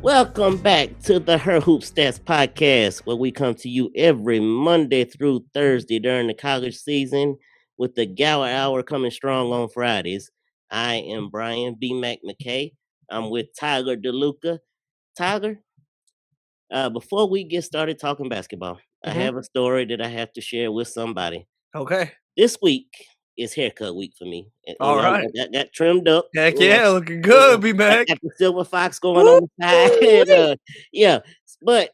Welcome back to the Her Hoop Stats podcast, where we come to you every Monday through Thursday during the college season, with the Gower Hour coming strong on Fridays. I am Brian BMac Mackay. I'm with Tyler DeLuca. Tyler, before we get started talking basketball, I Mhm. have a story that I have to share with somebody. Okay. This week is haircut week for me. All right. I got trimmed up. Heck You know, yeah, looking you know, good, B-Mac. got the silver fox going on the side. Woo-wee. Yeah, but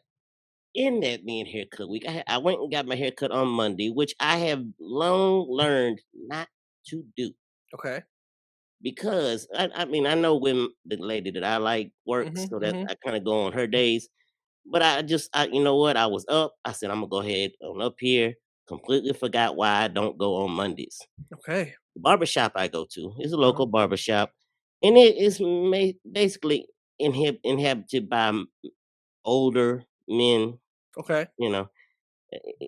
in that being haircut week, I went and got my haircut on Monday, which I have long learned not to do Okay. because I mean I know when the lady that I like works, Mhm, so that mhm. I kind of go on her days. But you know what? I was up. I said I'm gonna go ahead on up here. Completely forgot why I don't go on Mondays. Okay. The barbershop I go to is a Uh-huh. local barbershop, and it is basically inhabited by older men. Okay. You know,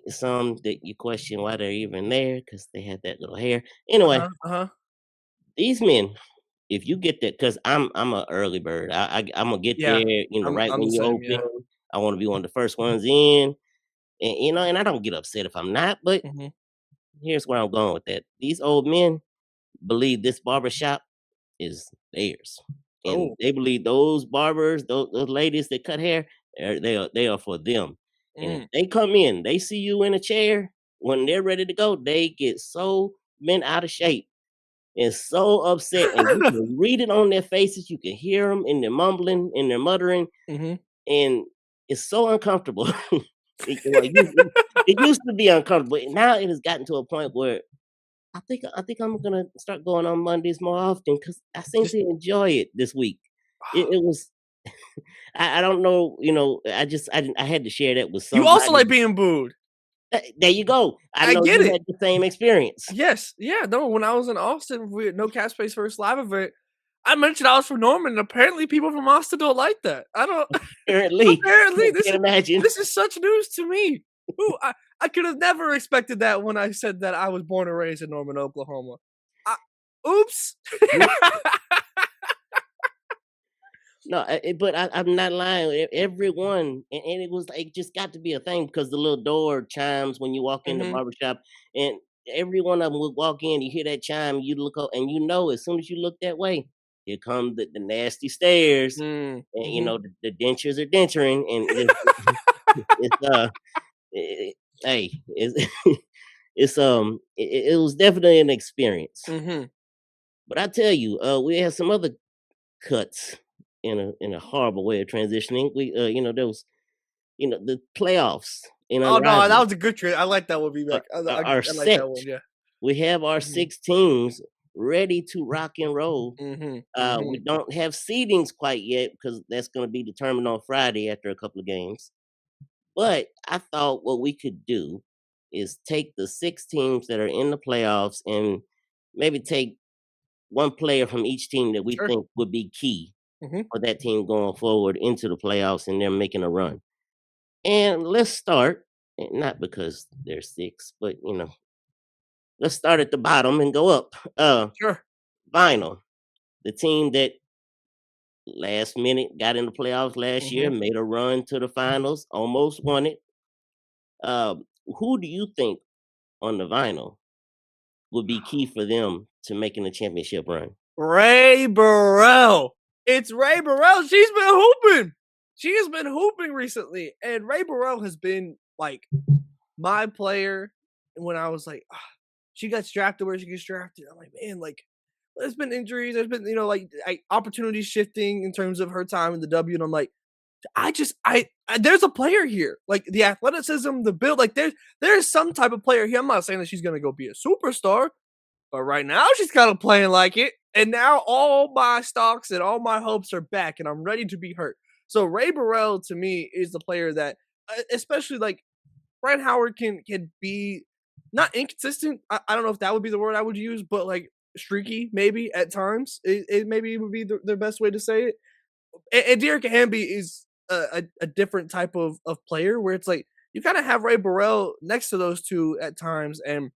some that you question why they're even there because they had that little hair. Anyway, Uh-huh, uh-huh. these men, if you get that, because I'm a early bird. I'm gonna get Yeah. there, right I'm the when you same, open. yeah. I want to be one of the first ones in, and and I don't get upset if I'm not. But Mhm. here's where I'm going with that. These old men believe this barbershop is theirs, and Oh. they believe those barbers, those ladies that cut hair, they are for them. And if Mm. they come in, they see you in a chair when they're ready to go, they get so bent out of shape and so upset, and you can read it on their faces. You can hear them in their mumbling, in their muttering, Mhm. and it's so uncomfortable. Well, it used to be uncomfortable. Now it has gotten to a point where I think I'm gonna start going on Mondays more often because I seem Just to enjoy it this week. It was I don't know, I had to share that with You also somebody. like being booed. There you go. I I know get you it. had the same experience. Yes. Yeah, no, when I was in Austin with No Cap Space first live event, I mentioned I was from Norman, and apparently people from Austin don't like that. I don't Apparently, apparently can't imagine. this is such news to me. Ooh, I could have never expected that when I said that I was born and raised in Norman, Oklahoma. I, oops. No, but I'm not lying. Everyone, and it was like just got to be a thing because the little door chimes when you walk in the Mhm. barbershop, and every one of them would walk in. You hear that chime, you look up, and as soon as you look that way, here come the nasty stairs, Mm, and mhm. the dentures are denturing, and it's hey, it's it was definitely an experience. Mhm. But I tell you, we had some other cuts in a horrible way of transitioning. There was the playoffs in Oh, no, that unrivaled was a good trade. I like that one, are, V-Mac. are I like set. that one, yeah. We have our Mhm. 6 teams ready to rock and roll. Mhm, We mhm. don't have seedings quite yet because that's going to be determined on Friday after a couple of games. But I thought what we could do is take the 6 teams that are in the playoffs and maybe take one player from each team that we Sure. think would be key Mhm. for that team going forward into the playoffs and they're making a run. And let's start, not because they're 6, but let's start at the bottom and go up. Sure. Vinyl, the team that last minute got in the playoffs last year, Mhm. made a run to the finals, almost won it. Who do you think on the vinyl would be key for them to making a championship run? Ray Burrell. It's Ray Burrell. She's been hooping. She has been hooping recently, and Ray Burrell has been, like, my player when I was like, she gets drafted where she gets drafted. I'm like, man, like, there's been injuries. There's been, like, opportunities shifting in terms of her time in the W. And I'm like, there's a player here. Like, the athleticism, the build, like, there's some type of player here. I'm not saying that she's going to go be a superstar, but right now she's kind of playing like it. And now all my stocks and all my hopes are back, and I'm ready to be hurt. So Ray Burrell to me is the player that, especially like Brian Howard can be not inconsistent. I don't know if that would be the word I would use, but like streaky maybe at times. It maybe would be the best way to say it. And Derek Hamby is a different type of player where it's like you kind of have Ray Burrell next to those two at times, and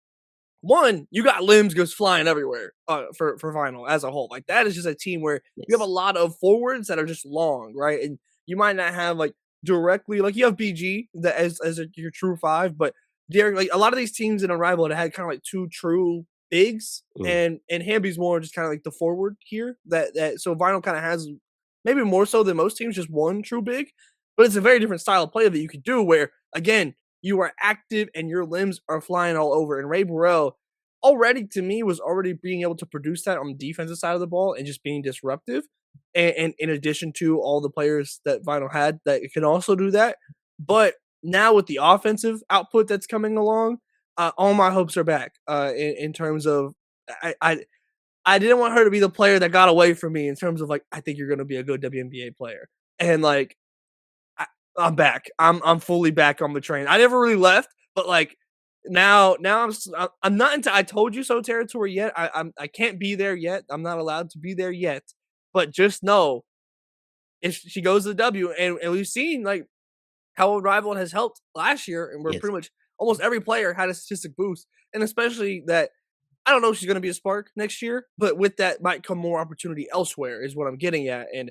one, you got limbs goes flying everywhere for vinyl as a whole. Like that is just a team where you have a Yes. lot of forwards that are just long, right? And you might not have like directly like you have BG that as your true five, but Derek, like a lot of these teams in Unrivaled had kind of like two true bigs, Mm. and Hamby's more just kind of like the forward here. That so Vinyl kind of has maybe more so than most teams just one true big, but it's a very different style of play that you could do where again you are active and your limbs are flying all over. And Ray Burrell already to me was already being able to produce that on the defensive side of the ball and just being disruptive. And in addition to all the players that Vinyl had that can also do that, but now with the offensive output that's coming along, all my hopes are back in terms of I didn't want her to be the player that got away from me in terms of like I think you're going to be a good WNBA player, and like I, I'm back. I'm fully back on the train. I never really left, but like now I'm not into I told you so territory yet. I can't be there yet. I'm not allowed to be there yet. But just know if she goes to the W, and we've seen like how Rival has helped last year, and where Yes. pretty much almost every player had a statistic boost, and especially that I don't know if she's going to be a spark next year, but with that might come more opportunity elsewhere, is what I'm getting at. And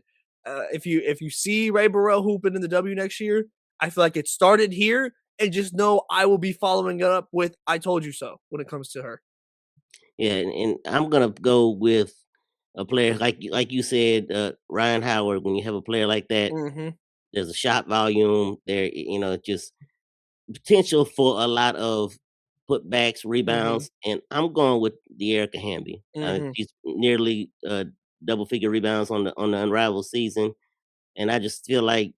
if you see Ray Burrell hooping in the W next year, I feel like it started here, and just know I will be following it up with "I told you so" when it comes to her. Yeah, and I'm gonna go with a player like you said, Ryan Howard. When you have a player like that, Mm-hmm. there's a shot volume there. Just potential for a lot of putbacks, Mm-hmm. rebounds, and I'm going with De'Erica Hamby. Mm-hmm. She's nearly double figure rebounds on the unraveled season, and I just feel like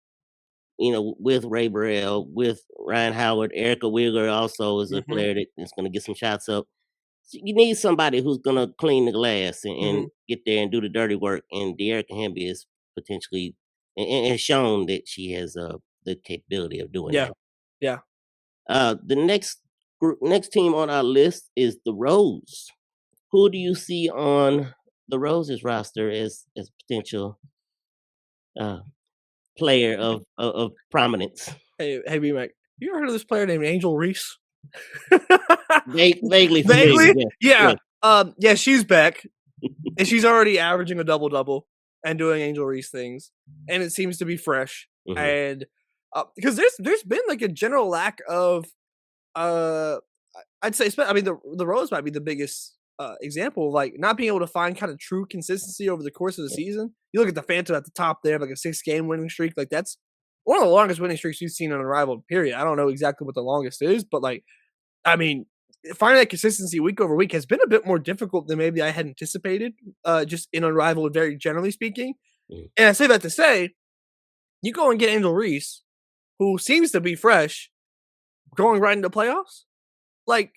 with Ray Burrell, with Ryan Howard, Erica Wigger also is a Mm-hmm. player that is going to get some shots up. So you need somebody who's going to clean the glass and Mm-hmm. get there and do the dirty work. And De'Erica Hamby is potentially and shown that she has the capability of doing Yeah. that. Yeah. The next team on our list is the Rose. Who do you see on the Roses roster as potential uh, player of prominence? Hey, BMac, you ever heard of this player named Angel Reese? Vaguely familiar. Vaguely? Yeah, Yeah. yeah. Yeah, she's back, and she's already averaging a double-double and doing Angel Reese things, and it seems to be fresh. Hmm. And because there's been like a general lack of uh I'd say I mean the Rose might be the biggest example of like not being able to find kind of true consistency over the course of the season. You look at the Phantom at the top there, like a 6-game winning streak, like that's one of the longest winning streaks you've seen on a rival. Period. I don't know exactly what the longest is, but like I mean, finding that consistency week over week has been a bit more difficult than maybe I had anticipated. Just in Unrivaled, very generally speaking. Hmm. And I say that to say, you go and get Angel Reese, who seems to be fresh, going right into playoffs. Like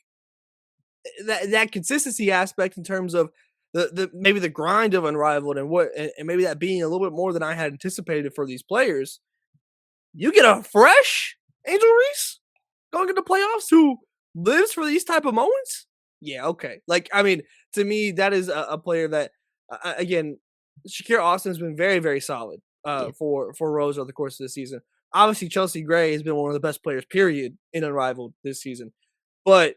that consistency aspect in terms of the maybe the grind of Unrivaled and maybe that being a little bit more than I had anticipated for these players. You get a fresh Angel Reese going into playoffs who lives for these type of moments. Yeah, okay. Like I mean, to me, that is a player that again, Shakira Austin's been very very solid Yeah. for Rose over the course of the season. Obviously, Chelsea Gray has been one of the best players, period, in Unrivaled this season. But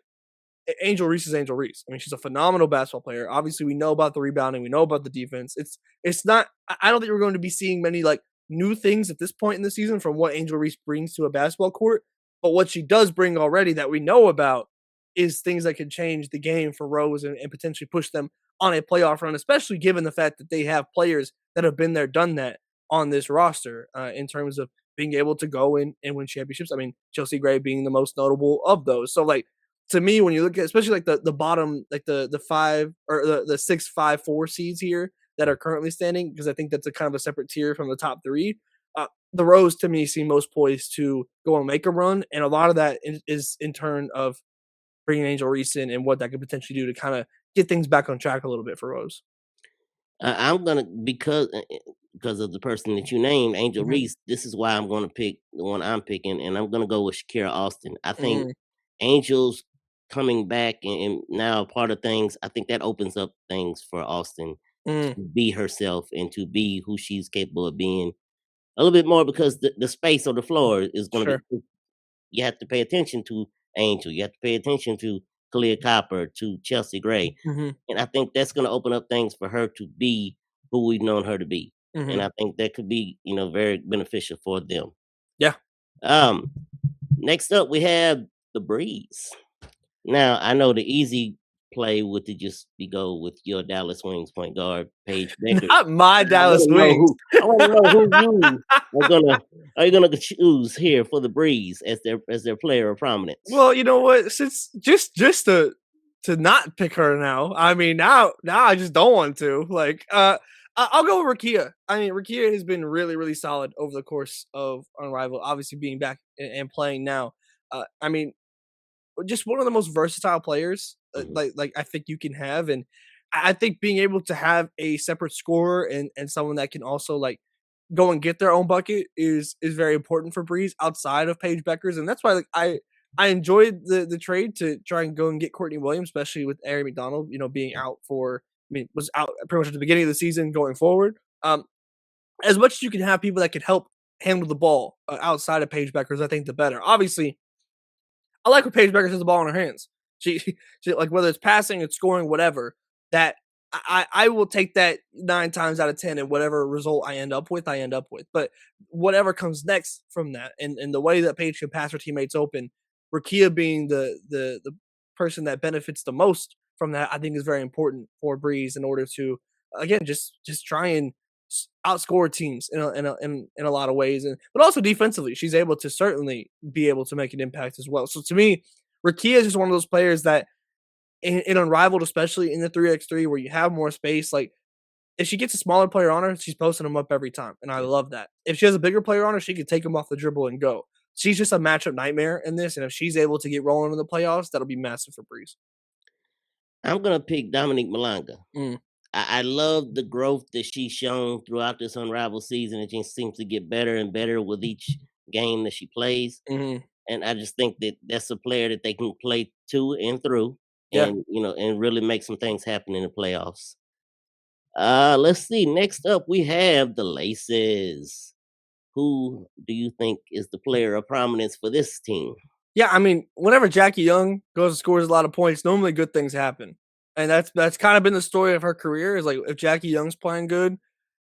Angel Reese is Angel Reese. I mean, she's a phenomenal basketball player. Obviously, we know about the rebounding, we know about the defense. It's not. I don't think we're going to be seeing many like new things at this point in the season from what Angel Reese brings to a basketball court. But what she does bring already that we know about is things that can change the game for Rose and potentially push them on a playoff run, especially given the fact that they have players that have been there, done that on this roster in terms of being able to go in and win championships. I mean, Chelsea Gray being the most notable of those. So, like, to me, when you look at especially like the bottom, like the 5 or the 6, 5, 4 seeds here that are currently standing, because I think that's a kind of a separate tier from the top 3. The Rose to me seem most poised to go and make a run, and a lot of that is in turn of bringing Angel Reese in and what that could potentially do to kind of get things back on track a little bit for Rose. I'm gonna because of the person that you named, Angel Mm-hmm. Reese. This is why I'm gonna pick the one I'm picking, and I'm gonna go with Shakira Austin. I think Mm, Angel's coming back and now a part of things. I think that opens up things for Austin mm, to be herself and to be who she's capable of being a little bit more because the space on the floor is going to sure. be. You have to pay attention to Angel. You have to pay attention to Kalia Copper, to Chelsea Gray, Mm-hmm. and I think that's going to open up things for her to be who we've known her to be. and Mhm. I think that could be, very beneficial for them. Yeah. Um, Next up, we have the Breeze. Now, I know the easy play would to just be go with your Dallas Wings point guard, Paige Becker. Not my I Dallas want to know Wings. who. I want to know who you are gonna choose here for the Breeze as their player of prominence. Well, you know what? Since just to not pick her now. I mean, now I just don't want to. Like, I'll go with Rakia. I mean, Rakia has been really really solid over the course of Unrivaled. Obviously, being back and playing now. I mean, just one of the most versatile players Mhm. like I think you can have, and I think being able to have a separate scorer and someone that can also like go and get their own bucket is very important for Breeze outside of Paige Becker's, and that's why like I enjoyed the trade to try and go and get Courtney Williams, especially with Ari McDonald, being out for. I mean, was out pretty much at the beginning of the season going forward. As much as you can have people that can help handle the ball outside of Paige Becker's, I think the better. Obviously, I like when Paige Beckers has the ball in her hands. She like whether it's passing, it's scoring, whatever. That I will take that 9 times out of 10, and whatever result I end up with, I end up with. But whatever comes next from that, and the way that Paige can pass her teammates open, Rakia being the person that benefits the most from that, I think is very important for Breeze in order to again just try and outscore teams in a lot of ways, and but also defensively, she's able to certainly be able to make an impact as well. So to me, Rakia is just one of those players that in Unrivaled, especially in the 3x3 where you have more space, like if she gets a smaller player on her, she's posting them up every time, and I Yeah. love that. If she has a bigger player on her, she can take them off the dribble and go. She's just a matchup nightmare in this, and if she's able to get rolling in the playoffs, that'll be massive for Breeze. I'm gonna pick Dominique Malanga. Mm, I love the growth that she's shown throughout this unraveled season. It just seems to get better and better with each game that she plays. mhm. And I just think that that's a player that they can play to and through, Yeah. and really make some things happen in the playoffs. Let's see. Next up, we have the Laces. Who do you think is the player of prominence for this team? Yeah, I mean, whenever Jackie Young goes and scores a lot of points, normally good things happen. And that's kind of been the story of her career is like if Jackie Young's playing good,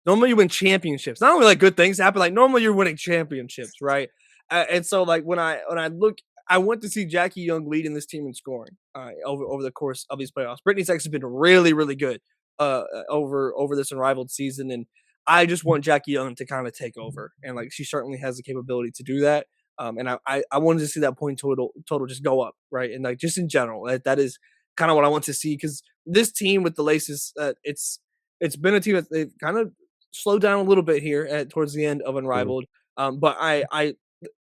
normally you win championships. Not only like good things happen, like normally you're winning championships, right? And so like when I look, I went to see Jackie Young leading this team in scoring over the course of these playoffs. Brittany Sykes has been really really good over this unrivaled season, and I just want Jackie Young to kind of take over, and like she certainly has the capability to do that. And I wanted to see that point total just go up, right? And like just in general, that is kind of what I want to see because this team with the Laces, it's been a team that they've kind of slowed down a little bit here at towards the end of Mhm. Unrivaled. But I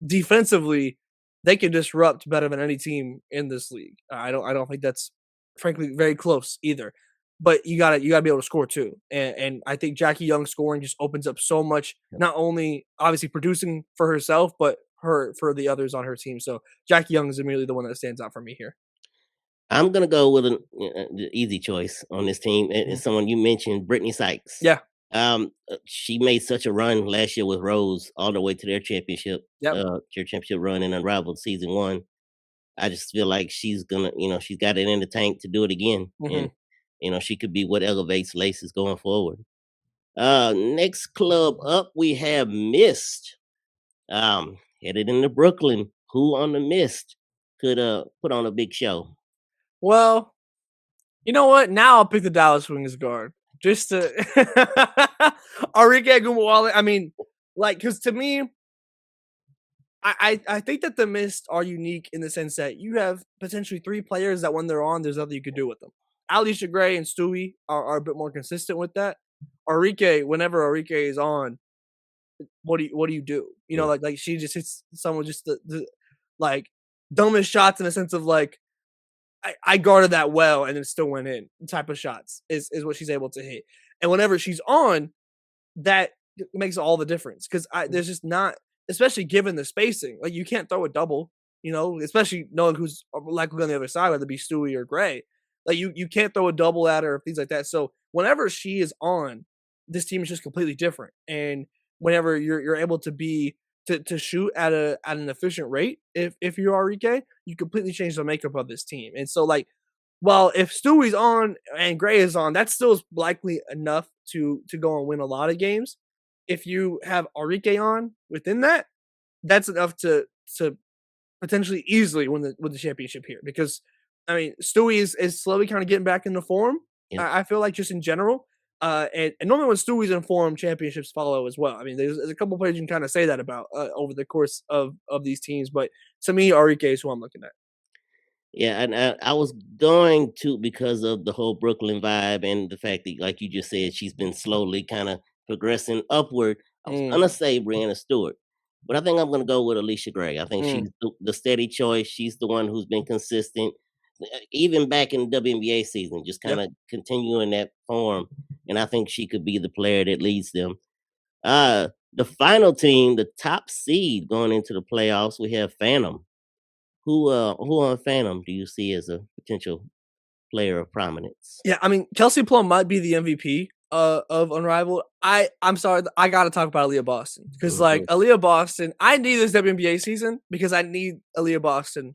defensively they can disrupt better than any team in this league. I don't think that's frankly very close either. But you gotta be able to score too, and I think Jackie Young scoring just opens up so much. Not only obviously producing for herself, but her for the others on her team. So Jackie Young is immediately the one that stands out for me here. I'm gonna go with the easy choice on this team. Mhm. It's someone you mentioned, Brittany Sykes. Yeah. She made such a run last year with Rose all the way to Yep. their championship run in Unrivaled season one. I just feel like she's gonna, she's got it in the tank to do it again, and Hmm. she could be what elevates Laces going forward. Next club up, we have Mist. Headed into Brooklyn. Who on the Mist could put on a big show? Well, you know what? Now I'll pick the Dallas Wings guard just to Arike Gumawale. I mean, like, because to me, I think that the Mist are unique in the sense that you have potentially 3 players that when they're on, there's nothing you could do with them. Alicia Gray and Stewie are a bit more consistent with that. Arike, whenever Arike is on, what do you do? Mm. Like she just hits someone just the like dumbest shots in a sense of like I guarded that well and it still went in type of shots is what she's able to hit. And whenever she's on, that makes all the difference because there's just not, especially given the spacing, like you can't throw a double, especially knowing who's likely on the other side, whether it be Stewie or Gray. Like you can't throw a double at her or things like that. So whenever she is on, this team is just completely different. And whenever you're able to be to shoot at an efficient rate, if you're REK, you completely change the makeup of this team. And so like, well, if Stewie's on and Gray is on, that still is likely enough to go and win a lot of games. if you have Enrique on within that, that's enough to potentially easily win the championship here because I mean Stewie is slowly kind of getting back into form. Yep. I feel like just in general. And normally when Stewie's in form, championships follow as well. I mean, there's a couple players you can kind of say that about over the course of these teams, but to me, Enrique is who I'm looking at. Yeah, and I was going to because of the whole Brooklyn vibe and the fact that, like you just said, she's been slowly kind of progressing upward. I was Mm, gonna say Brianna Stewart, but I think I'm gonna go with Alicia Gray. I think mm, she's the steady choice. She's the one who's been consistent, even back in the WNBA season, just yeah. kind of continuing that form. And I think she could be the player that leads them. Uh, the final team, the top seed going into the playoffs, we have Phantom. Who on Phantom do you see as a potential player of prominence? Yeah, I mean, Kelsey Plum might be the MVP of Unrivaled. I'm sorry, I got to talk about Aaliyah Boston because like Mhm. Aaliyah Boston, I need this WNBA season because I need Aaliyah Boston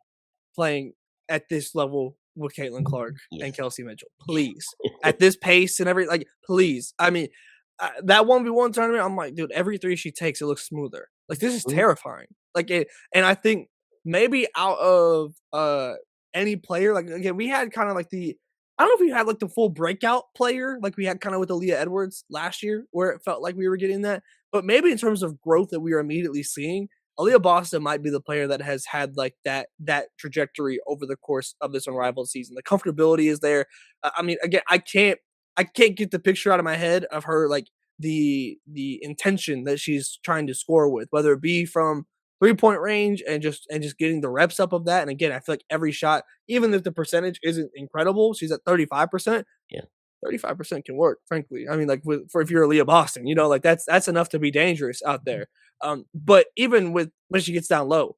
playing at this level with Caitlin Clark and Yes. Kelsey Mitchell. Please, at this pace and like, please. I mean, that 1v1 tournament, I'm like, dude, every three she takes, it looks smoother. Like this is Mhm. terrifying. And I think maybe out of any player, like again, we had kind of like the I don't know if we had like the full breakout player like we had kind of with Aaliyah Edwards last year, where it felt like we were getting that. But maybe in terms of growth that we are immediately seeing, Aaliyah Boston might be the player that has had like that trajectory over the course of this unrivaled season. The comfortability is there. I mean, again, I can't get the picture out of my head of her like the intention that she's trying to score with, whether it be from 3-point range and just getting the reps up of that. And again, I feel like every shot, even if the percentage isn't incredible, she's at 35%. Yeah. 35% can work, frankly. I mean, like for if you're Leah Boston, like that's enough to be dangerous out there. But even with when she gets down low,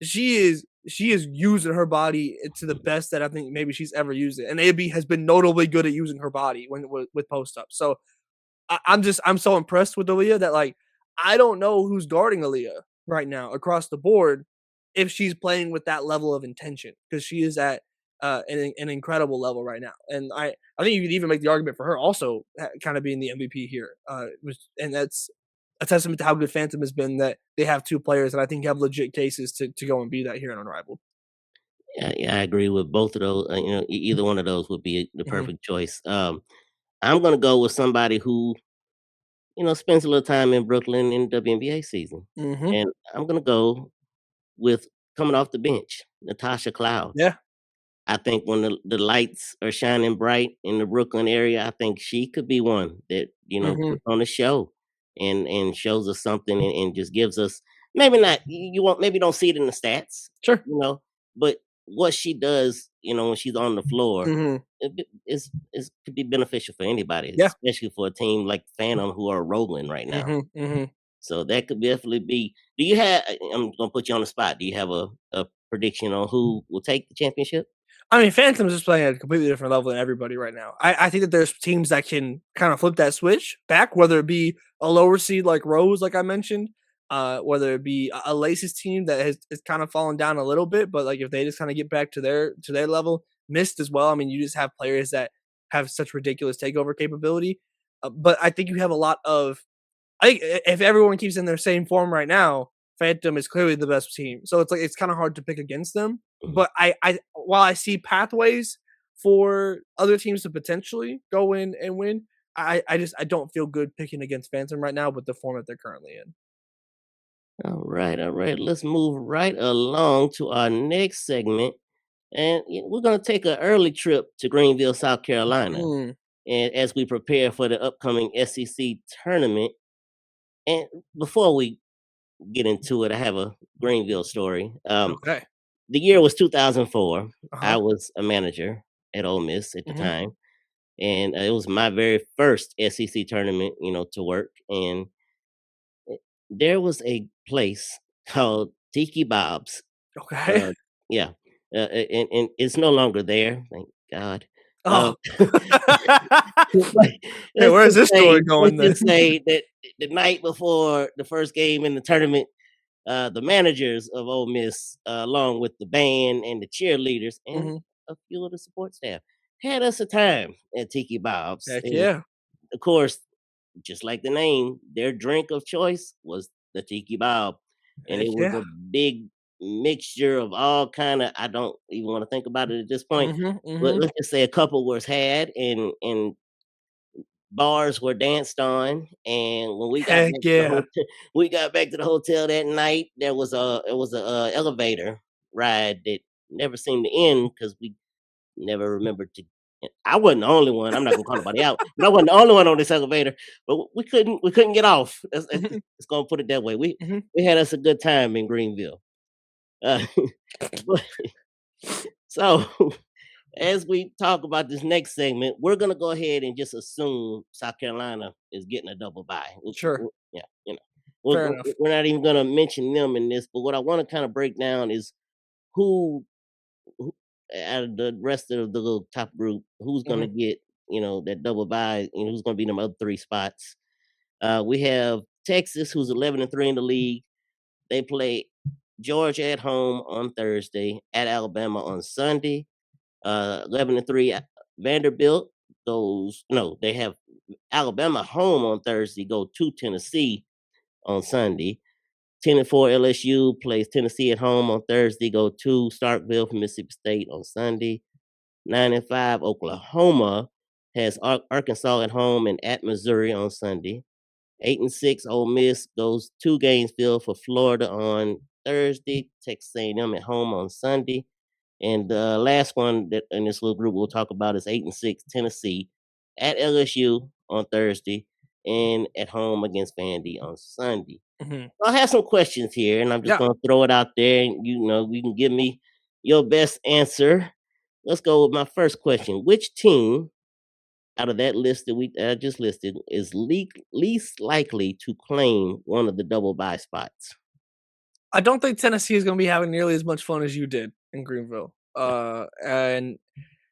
she is using her body to the best that I think maybe she's ever used it. And AB has been notably good at using her body when with post up. So I'm so impressed with Aaliyah that like I don't know who's guarding Aaliyah right now across the board if she's playing with that level of intention because she is at an incredible level right now, and I think you could even make the argument for her also kind of being the MVP here, and that's a testament to how good Phantom has been that they have two players that I think have legit cases to go and be that here in Unrivaled. Yeah, I agree with both of those. Either one of those would be the Hmm. perfect choice. I'm gonna go with somebody who spends a little time in Brooklyn in WNBA season, Hmm. and I'm gonna go with coming off the bench, Natasha Cloud. Yeah. I think when the lights are shining bright in the Brooklyn area, I think she could be one that, Hmm. puts on a show and shows us something and just gives us maybe not you won't maybe don't see it in the stats, Sure. but what she does, when she's on the floor, Hmm. is could be beneficial for anybody, Yeah. especially for a team like Phantom who are rolling right now. Hmm. Hmm. So that could definitely be. Do you have? I'm gonna put you on the spot. Do you have a prediction on who will take the championship? I mean, Phantom's just playing at a completely different level than everybody right now. I think that there's teams that can kind of flip that switch back, whether it be a lower seed like Rose, like I mentioned, whether it be a Laces team that has kind of fallen down a little bit, but like if they just kind of get back to their level, Mist as well. I mean, you just have players that have such ridiculous takeover capability. But I think you have a lot of I think if everyone keeps in their same form right now, Phantom is clearly the best team. So it's like it's kind of hard to pick against them. Mhm. But I while I see pathways for other teams to potentially go in and win, I don't feel good picking against Phantom right now with the form that they're currently in. All right. Let's move right along to our next segment, and we're gonna take an early trip to Greenville, South Carolina, Mm, and as we prepare for the upcoming SEC tournament. And before we get into it, I have a Greenville story. okay. The year was 2004. Uh I huh. was a manager at Ole Miss at the Hmm. time, and it was my very first SEC tournament, to work. And there was a place called Tiki Bob's. Okay. Uh, yeah, and it's no longer there, thank God. Oh. But Hey, where's this story going let's then? just say that the night before the first game in the tournament, the managers of Ole Miss, along with the band and the cheerleaders and Hmm. a few of the support staff, had us a time at Tiki Bob's. Heck And yeah. of course, just like the name, their drink of choice was the Tiki Bob, and it was Yeah. a big mixture of all kind of. I don't even want to think about it at this point. Mhm, But mhm. let's just say a couple was had, and bars were danced on. And when we got Heck back to the yeah. hotel, we got back to the hotel that night. There was a elevator ride that never seemed to end because we never remembered to. I wasn't the only one. I'm not gonna call nobody out, but I wasn't the only one on this elevator. But we couldn't get off. Mhm, Let's gonna put it that way. We mhm. we had us a good time in Greenville. Uh, but so as we talk about this next segment, we're gonna go ahead and just assume South Carolina is getting a double bye. Sure. Yeah, Fair enough. we're not even gonna mention them in this. But what I want to kind of break down is who, who out of the rest of the little top group, who's gonna Mhm, get that double bye, and who's gonna be them other three spots. We have Texas, who's 11-3 in the league. They play Georgia at home on Thursday, at Alabama on Sunday. 11-3. Vanderbilt goes no, they have Alabama home on Thursday, go to Tennessee on Sunday. 10-4 LSU plays Tennessee at home on Thursday, go to Starkville for Mississippi State on Sunday. 9-5 Oklahoma has Arkansas at home and at Missouri on Sunday. 8-6 Ole Miss goes to Gainesville for Florida on Thursday. Texas A&M at home on Sunday. And the last one that in this little group we'll talk about is 8-6 Tennessee at LSU on Thursday and at home against Vandy on Sunday. mhm. I have some questions here, and I'm just Yeah. going to throw it out there, and you can give me your best answer. Let's go with my first question: which team out of that list that I just listed is least likely to claim one of the double bye spots? I don't think Tennessee is gonna be having nearly as much fun as you did in Greenville. And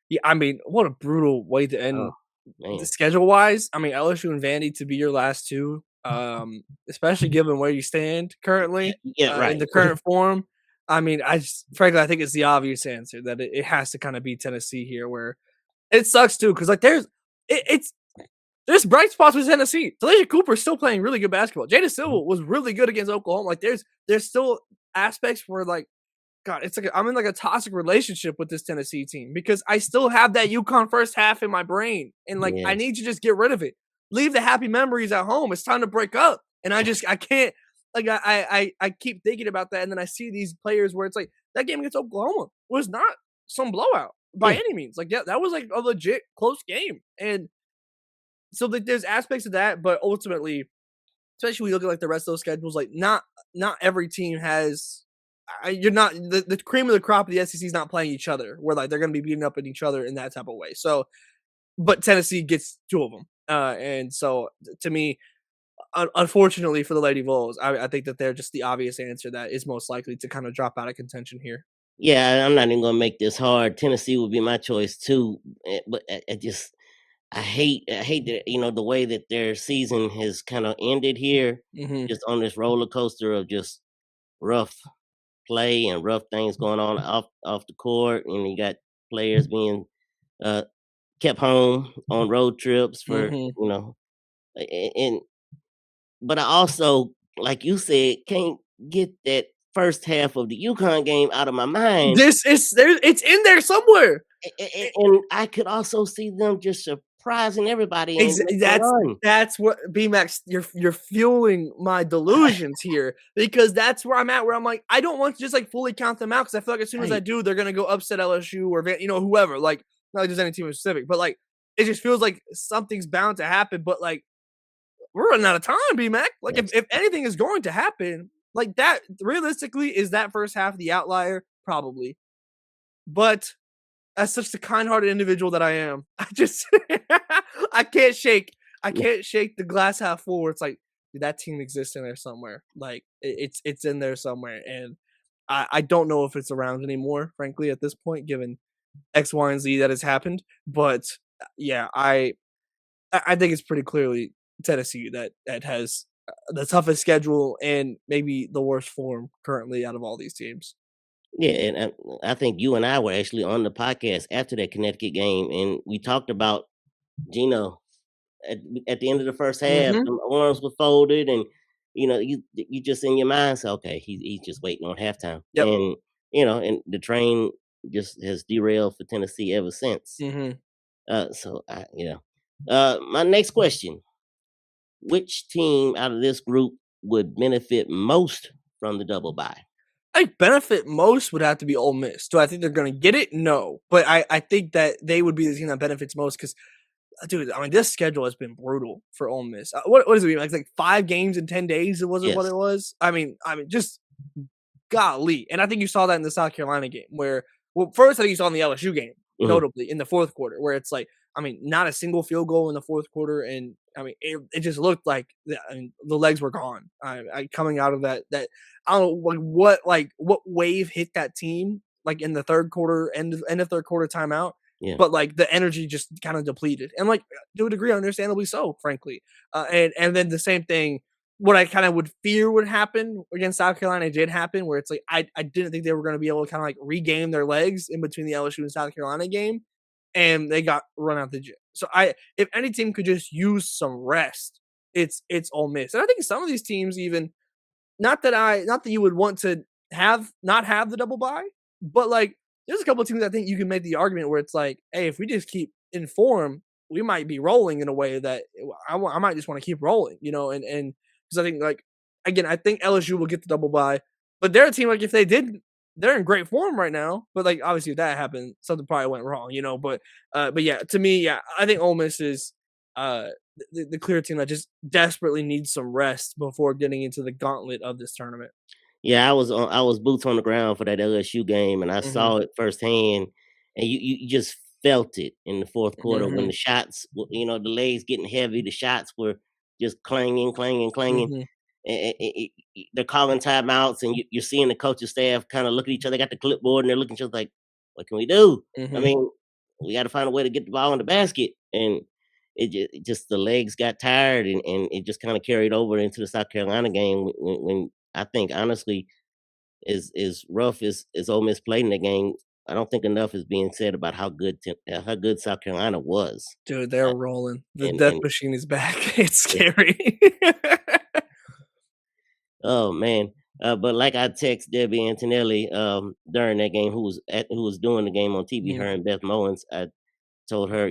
yeah, I mean, what a brutal way to Oh end the man, schedule wise. I mean, LSU and Vandy to be your last two, especially given where you stand yeah, currently yeah, in right. the current form. I mean, frankly, I think it's the obvious answer that it has to kind of be Tennessee here, where it sucks too, because like it's there's bright spots with Tennessee. Delisha Cooper is still playing really good basketball. Jada Silva was really good against Oklahoma. Like there's still aspects where like God, it's like I'm in like a toxic relationship with this Tennessee team because I still have that UConn first half in my brain, and like I Yes, need to just get rid of it. Leave the happy memories at home. It's time to break up, and I can't. Like I keep thinking about that, and then I see these players where it's like that game against Oklahoma was not some blowout by yeah, any means. Like yeah, that was like a legit close game, and so like there's aspects of that, but ultimately, especially when you look at like the rest of those schedules, like not every team has. You're not the cream of the crop of the SEC is not playing each other. Where like they're going to be beating up at each other in that type of way. So, but Tennessee gets two of them, and so to me, unfortunately for the Lady Vols, I think that they're just the obvious answer that is most likely to kind of drop out of contention here. yeah. I'm not even gonna make this hard. Tennessee would be my choice too, but I hate that the way that their season has kind of ended here, Hmm. just on this roller coaster of just rough play and rough things going on off the court, and you got players being uh, kept home on road trips for Hmm. and but I also, like you said, can't get that first half of the UConn game out of my mind. This is there. It's in there somewhere. And I could also see them just surprising everybody and making a That's run. what BMac, you're fueling my delusions here because that's where I'm at. Where I'm like, I don't want to just like fully count them out because I feel like as soon as I Right. do, they're gonna go upset LSU or whoever. Like, not like there's any team in specific, but like it just feels like something's bound to happen. But like we're running out of time, BMac. Like Yes. if anything is going to happen, like that realistically is that first half the outlier probably, but as such the kind-hearted individual that I am, I just I can't shake Yeah. the glass half full where it's like, "Dude, that team exists in there somewhere. Like it's in there somewhere. And I don't know if it's around anymore, frankly, at this point, given X, Y, and Z that has happened. But yeah, I think it's pretty clearly Tennessee that has the toughest schedule and maybe the worst form currently out of all these teams. Yeah, and I think you and I were actually on the podcast after that Connecticut game, and we talked about Gino. at the end of the first half, Mhm. the arms were folded, and you just in your mind say, okay, he's just waiting on halftime, Yep. and and the train just has derailed for Tennessee ever since. Mhm. So my next question: which team out of this group would benefit most from the double bye? I benefit most would have to be Ole Miss. Do I think they're gonna get it? No, but I think that they would be the team that benefits most because, dude, I mean, this schedule has been brutal for Ole Miss. What does it mean? Like 5 games in 10 days? It wasn't what Yes. it was. I mean, just golly. And I think you saw that in the South Carolina game where, well, first I think you saw in the LSU game, Mhm. notably in the fourth quarter, where it's like, I mean, not a single field goal in the fourth quarter, and I mean, it just looked like the legs were gone. Coming out of that, I don't know what wave hit that team like in the third quarter, end of third quarter timeout, Yeah. but like the energy just kind of depleted, and like to a degree, understandably so, frankly. And then the same thing what I kind of would fear would happen against South Carolina did happen, where it's like I didn't think they were going to be able to kind of like regain their legs in between the LSU and South Carolina game, and they got run out the gym. So if any team could just use some rest, it's Ole Miss, and I think some of these teams even not that you would want to not have the double bye, but like there's a couple of teams I think you can make the argument where it's like, hey, if we just keep in form, we might be rolling in a way that I might just want to keep rolling, and because I think like again, I think LSU will get the double bye, but they're a team like if they did, they're in great form right now. But like obviously if that happened, something probably went wrong. But yeah, to me, yeah, I think Ole Miss is uh the clear team that just desperately needs some rest before getting into the gauntlet of this tournament. Yeah, I was boots on the ground for that LSU game, and I Mhm, saw it firsthand, and you just felt it in the fourth quarter when mhm, the shots, the legs getting heavy, the shots were just clanging, clanging, clanging. mhm, They're calling timeouts, and you're seeing the coaching staff kind of look at each other, got the clipboard, and they're looking at each other like, "What can we do? I mhm. mean, we got to find a way to get the ball in the basket." And it just the legs got tired, and it just kind of carried over into the South Carolina game when I think honestly, as rough as Ole Miss played in the game, I don't think enough is being said about how good South Carolina was. Dude, they're Uh, rolling. The death and machine is back. It's yeah, scary. oh man. But like I text Debbie Antonelli during that game, who was doing the game on TV, her Mhm, and Beth Mowens. I told her,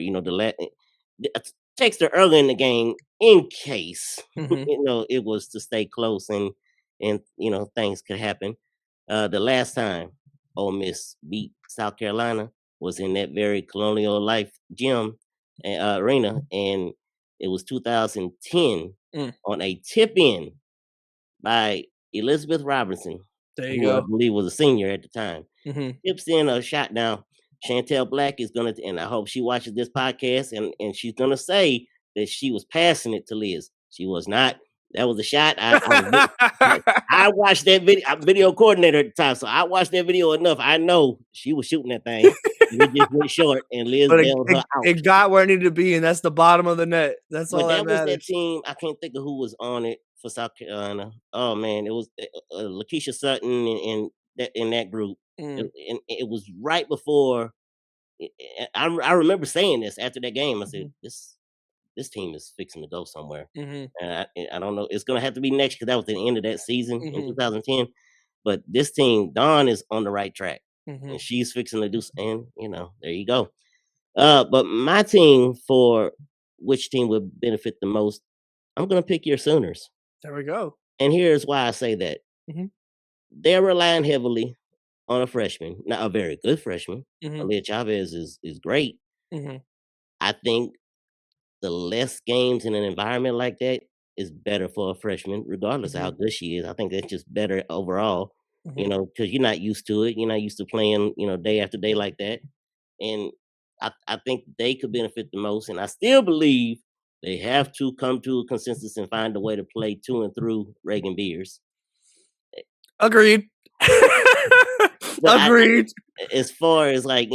text her early in the game in case mhm. it was to stay close, and things could happen. The last time Ole Miss beat South Carolina was in that very Colonial Life gym arena, and it was 2010 Mm, on a tip in by Elizabeth Robinson, there you who I go. believe was a senior at the time. Mhm. Tips in a shot. Now Chantel Black is gonna, and I hope she watches this podcast, and she's gonna say that she was passing it to Liz. She was not. That was a shot. I watched that video. I'm video coordinator at the time, so I watched that video enough. I know she was shooting that thing, and it just went short, and Liz But it bailed her it out. it got where it needed to be, and that's the bottom of the net. That's But all that that was that matters. team. I can't think of who was on it for South Carolina. Oh man, it was Lakeisha Sutton in that group. Mm, And it was right before. I remember saying this after that game. I said, mhm, this team is fixing to go somewhere. mhm, And I don't know. It's gonna have to be next because that was the end of that season in mhm, 2010. But this team, Dawn is on the right track, and mhm. she's fixing to do. And there you go. But my team for which team would benefit the most, I'm gonna pick your Sooners, There we go. and here's why I say that. Mhm, They're relying heavily on a freshman, not a very good freshman. mhm, Aaliyah Chavez is great. mhm, I think the less games in an environment like that is better for a freshman, regardless of how mhm, good she is. I think that's just better overall, mhm. because you're not used to it. You're not used to playing, day after day like that. And I think they could benefit the most. And I still believe they have to come to a consensus and find a way to play to and through Reagan Beers. Agreed. But Agreed. as far as like,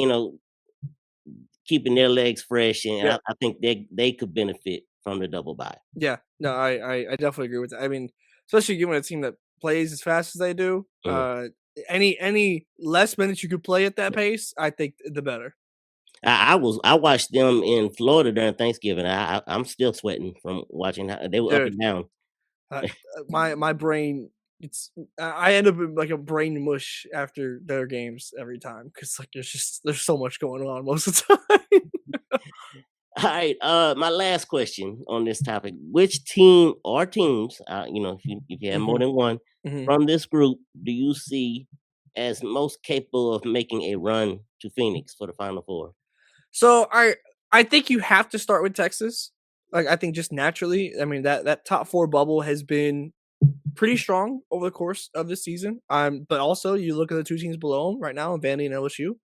keeping their legs fresh, and Yeah, I think they could benefit from the double bye. yeah. No, I definitely agree with that. I mean, especially given a team that plays as fast as they do, Mhm. any less minutes you could play at that pace, I think the better. I watched them in Florida during Thanksgiving. I'm still sweating from watching how they were up Dude, and down. uh, my brain, it's I end up in like a brain mush after their games every time because like there's so much going on most of the time. All right, my last question on this topic: which team or teams, if you have more hmm than one hmm from this group, do you see as most capable of making a run to Phoenix for the Final Four? So I think you have to start with Texas. Like I think just naturally, I mean that top four bubble has been pretty strong over the course of the season. But also you look at the two teams below them right now, Vandy and LSU,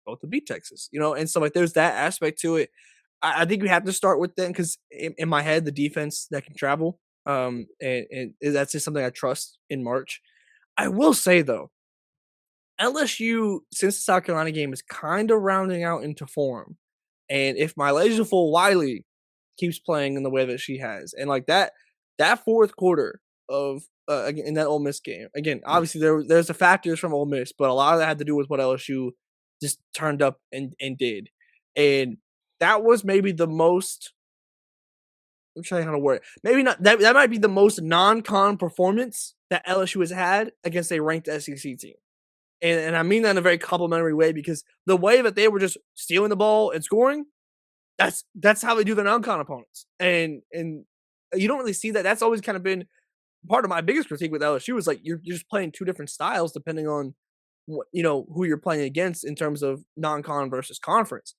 both to beat Texas, and so like there's that aspect to it. I think we have to start with them because in my head, the defense that can travel, and that's just something I trust in March. I will say though, LSU since the South Carolina game is kind of rounding out into form, and if my laserful Wiley keeps playing in the way that she has, and like that fourth quarter of in that Ole Miss game, again, obviously there's the factors from Ole Miss, but a lot of that had to do with what LSU just turned up and did, and that was maybe the most. I'm trying how to word it. Maybe not that might be the most non-con performance that LSU has had against a ranked SEC team. And I mean that in a very complimentary way because the way that they were just stealing the ball and scoring, that's how they do their non-con opponents. And you don't really see that. That's always kind of been part of my biggest critique with LSU is like you're just playing two different styles depending on what who you're playing against in terms of non-con versus conference.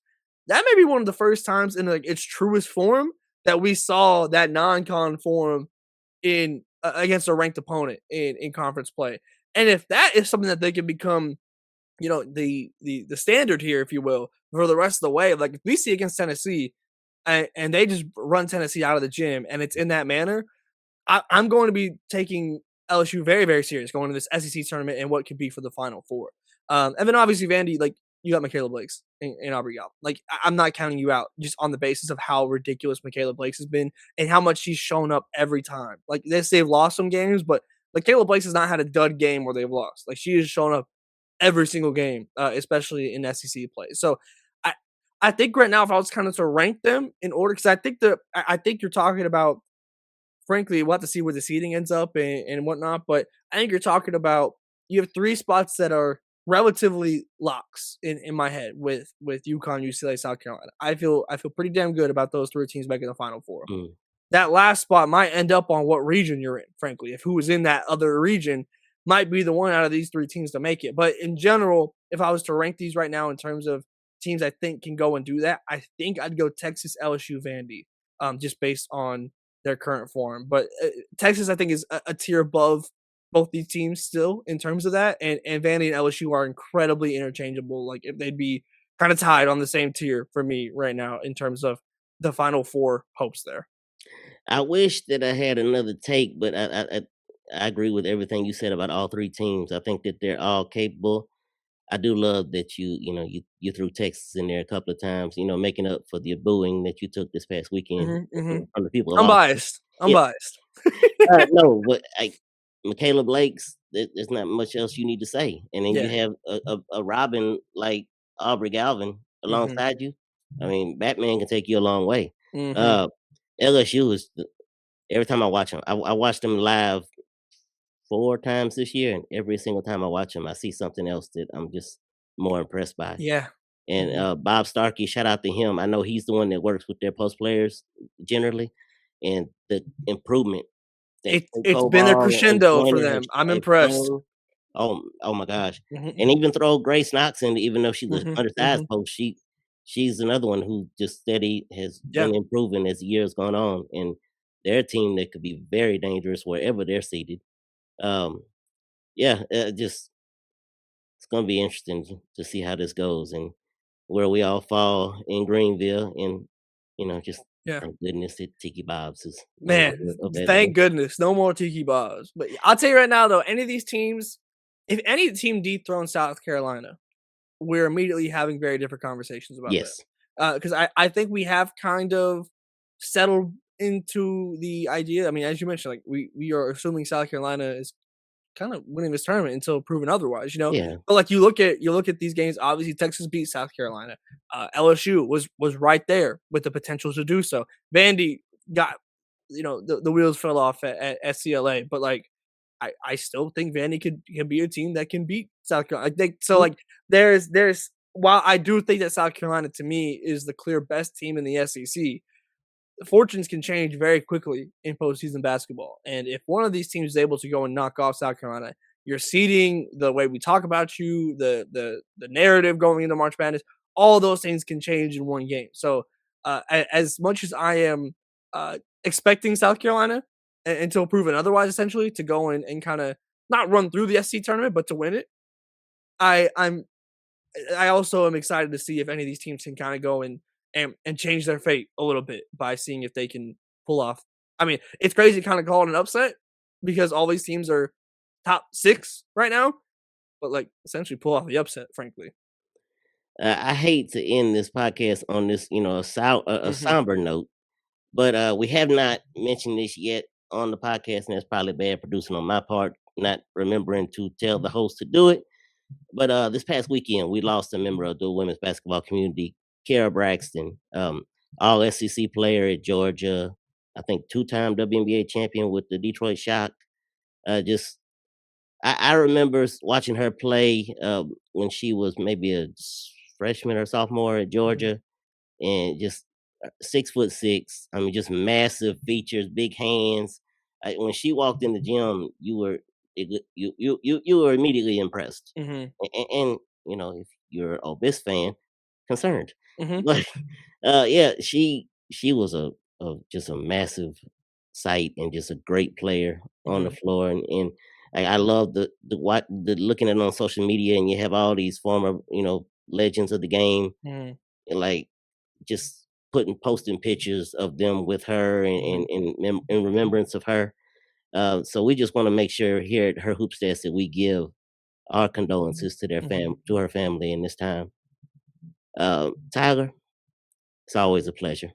That may be one of the first times in like its truest form that we saw that non-con form in against a ranked opponent in conference play. And if that is something that they can become, the standard here, if you will, for the rest of the way, like if we see against Tennessee, and they just run Tennessee out of the gym, and it's in that manner, I'm going to be taking LSU very, very serious going to this SEC tournament and what could be for the Final Four. And then obviously Vandy, like you got Michaela Blakes and Aubrey Gal. Like I'm not counting you out just on the basis of how ridiculous Michaela Blakes has been and how much she's shown up every time. Like they've lost some games, but Michaela Blakes has not had a dud game where they've lost. Like she has shown up every single game, especially in SEC play. So I I think right now if I was kind of to rank them in order, because I think you're talking about frankly, we'll have to see where the seating ends up and whatnot. But I think you're talking about you have three spots that are relatively locks in my head with UConn, UCLA, South Carolina. I feel pretty damn good about those three teams making the Final Four. Mm. That last spot might end up on what region you're in, frankly. If who was in that other region might be the one out of these three teams to make it. But in general, if I was to rank these right now in terms of teams I think can go and do that, I think I'd go Texas, LSU, Vandy, just based on their current form. But Texas, I think, is a tier above both these teams still in terms of that. And Vandy and LSU are incredibly interchangeable. Like if they'd be kind of tied on the same tier for me right now in terms of the Final Four hopes there. I wish that I had another take, but I agree with everything you said about all three teams. I think that they're all capable. I do love that you threw Texas in there a couple of times, making up for the booing that you took this past weekend from the people of I'm Austin. biased. I'm Yeah, biased. no, but Michaela Blake's, there's not much else you need to say, and then you Yeah. have a Robin like Aubrey Galvin Mhm. alongside you. I mean, Batman can take you a long way. Mhm. Uh, LSU is every time I watch them, I watched them live 4 times this year, and every single time I watch them, I see something else that I'm just more impressed by. Yeah. And Mhm. Bob Starkey, shout out to him. I know he's the one that works with their post players generally, and the improvement that Coach It's been a Coball and crescendo for Joyner has them. I'm have impressed. shown. Oh my gosh! Mhm. And even throw Grace Knox in, even though she's an Mhm. undersized Mhm. post, she's another one who just steady has Yeah. been improving as the years gone on, and they're a team that could be very dangerous wherever they're seated. Um, yeah, just it's gonna be interesting to see how this goes and where we all fall in Greenville, and just Yeah. thank goodness that Tiki Bob's is no Man, longer available. thank goodness. No more Tiki Bars. But I'll tell you right now though, any of these teams, if any team dethrones South Carolina, we're immediately having very different conversations about them. Yes. Because I think we have kind of settled into the idea. I mean, as you mentioned, like we are assuming South Carolina is kind of winning this tournament until proven otherwise, you know. Yeah. But like you look at these games. Obviously, Texas beat South Carolina. LSU was right there with the potential to do so. Vandy got the wheels fell off at SCLA, but like I still think Vandy can be a team that can beat South Carolina. I think so. Like there's while I do think that South Carolina to me is the clear best team in the SEC, fortunes can change very quickly in postseason basketball. And if one of these teams is able to go and knock off South Carolina, you're seeding, the way we talk about you, the narrative going into March Madness, all those things can change in one game. So as much as I am expecting South Carolina until proven otherwise, essentially to go and kind of not run through the SC tournament, but to win it, I'm I also am excited to see if any of these teams can kind of go and change their fate a little bit by seeing if they can pull off. I mean, it's crazy kind of calling an upset because all these teams are top 6 right now, but like essentially pull off the upset, frankly. I hate to end this podcast on this, a Hmm. somber note, but we have not mentioned this yet on the podcast, and that's probably bad producing on my part, not remembering to tell the host to do it. But this past weekend, we lost a member of the women's basketball community, Kara Braxton, all SEC player at Georgia, I think two-time WNBA champion with the Detroit Shock. Just I remember watching her play when she was maybe a freshman or sophomore at Hmm. Georgia, and just 6'6". I mean, just massive features, big hands. When she walked in the gym, you were immediately impressed, Hmm. and if you're an Obis fan, concerned. Hmm. But yeah, she was just a massive sight and just a great player on the Hmm. floor, and I love the looking at it on social media, and you have all these former legends of the game, Hmm. and like just posting pictures of them with her Hmm. in remembrance of her. So we just want to make sure here at her Hoopstats that we give our condolences to Hmm. to her family in this time. Tyler, it's always a pleasure.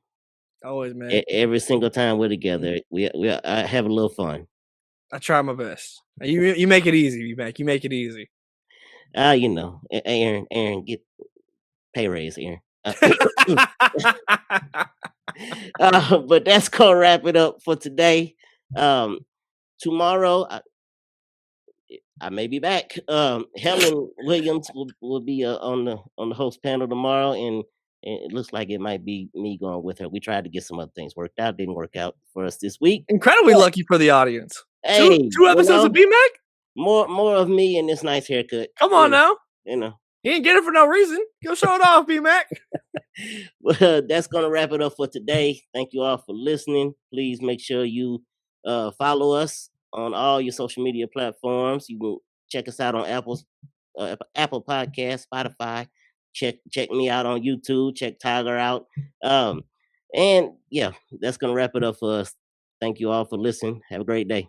Always, man. Every single time we're Mhm. together, we have a little fun. I try my best. You make it easy, BMac. You make it easy. Aaron, get pay raise, Aaron. But that's gonna wrap it up for today. Um, Tomorrow, I may be back. Helen Williams will be on the host panel tomorrow, and it looks like it might be me going with her. We tried to get some other things worked out, didn't work out for us this week. Incredibly But lucky for the audience. hey, Two episodes of BMac? more of me and this nice haircut. Come on now. You know. He didn't get it for no reason. Go show it off, BMac. Well, that's gonna wrap it up for today. Thank you all for listening. Please make sure you follow us on all your social media platforms. You can check us out on Apple Podcast, Spotify. Check me out on YouTube. Check Tyler out. Um, and yeah, that's gonna wrap it up for us. Thank you all for listening. Have a great day.